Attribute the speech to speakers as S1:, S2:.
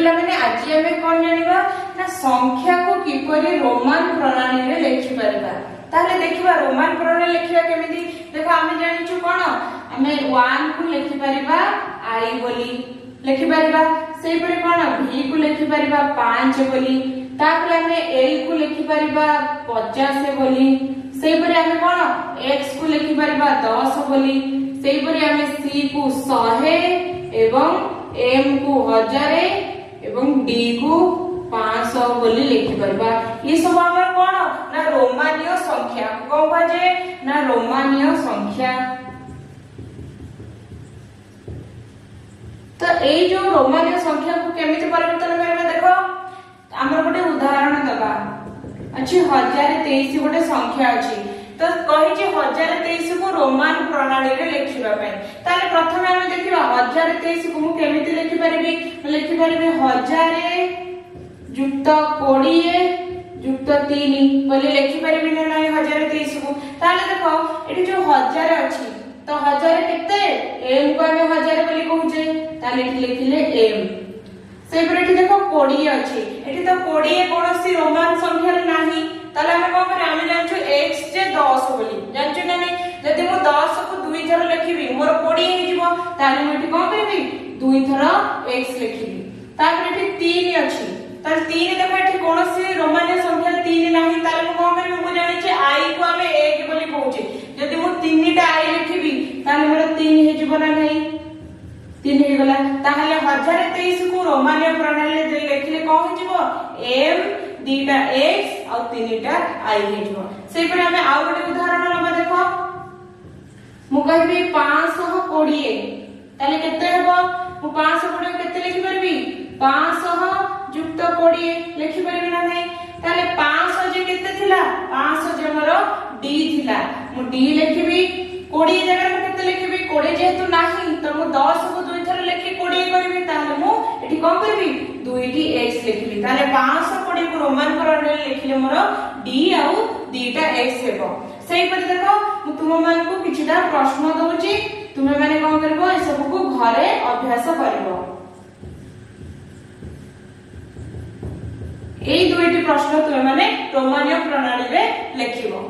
S1: पिलामाने आज आमे कोन जानिबा ना संख्या को किपरि रोमान प्रणाली रे लिखि परबा। ताले देखिबा रोमान प्रणाली लिखिबा केमिति देखो आमे जानिछु कोन आमे 1 को लिखि परबा आई बोली लिखि परबा सेहि परे कोन v को लिखि परबा 5 बोली तापर आमे l को लिखि परबा 50 बोली सेहि परे आमे कोन x को लिखि परबा 10 बोली सेहि परे आमे c को 100 एवं m को 1000 एवं d को 500 बोली लिखि परबा। ये सब हमर कोन ना रोमानीय संख्या कोन बाजे ना रोमानीय संख्या। तो ए जो रोमानीय संख्या को केमिति परिवर्तन करबा देखो हमर गोटे उदाहरण दबा अछि 1023 गोटे संख्या अछि तो कहि जे 1023 को रोमान प्रणाली रे लिखिबा पय ताले प्रथमे हम देखिबा 1023 को मु केमिति लिखि परबी लिखि परबी 1000 युक्त 20 युक्त 3 बोली लिखि परबी ना नाही 1023 को ताले देखो एठी जो 1000 अछि तो 1000 केते m को हम 1000 बोली कहूचे ताले एठी लिखिले m सेहि पर एठी देखो 20 अछि एठी तो 20 कोनोसी रोमान संख्या रे नाही ताले हम कोन करे हम जानछु x जे 10 बोली जानछु ना नहीं जदि मु 10 को दुई थर लिखिबी मोर 20 हे जिवो ताले मु एठी कोन करबी दुई थर x लिखिबी तापर एठी 3 अछि तार 3 देखो एठी कोनोसी रोमानीय संख्या 3 नाही ताले मु कोन करबी मु जानि जे i को हम 1 बोली कहूचे जदि मु 3टा i लिखिबी ताले मोर 3 हे जिवो ना नहीं 3 हे गला ताहले 1023 को रोमानीय प्रणाली रे लिखिले कोन हे जिवो m दीटा x और 3टा i हे जिवो सेहि पर हम आ गोटे उदाहरण लबा देखो मु कहबी 520 ताले केते हेबो मु 520 केते लिखि परबी 500 युक्त 20 लिखि परबी ना नहीं ताले 500 जे केते थिला 500 जे मोर d थिला मु d लिखिबी 20 जगह मु केते लिखिबी 20 जेहेतु नाही तो मु 10 को दुई थर लिखि 20 करबी ताले मु एठी कोन करबी दुईटी x लिखिबी ताले 520 को रोमान प्रणाली लिखिले मोर d आउ दीटा x हेबो। सेहि पर देखो मु तुम मान को किछटा प्रश्न दउची तुमे माने कोन करबो ए सब को घरे अभ्यास करबो। एई दुईटी प्रश्न तुमे माने रोमानीय प्रणाली रे लिखिबो।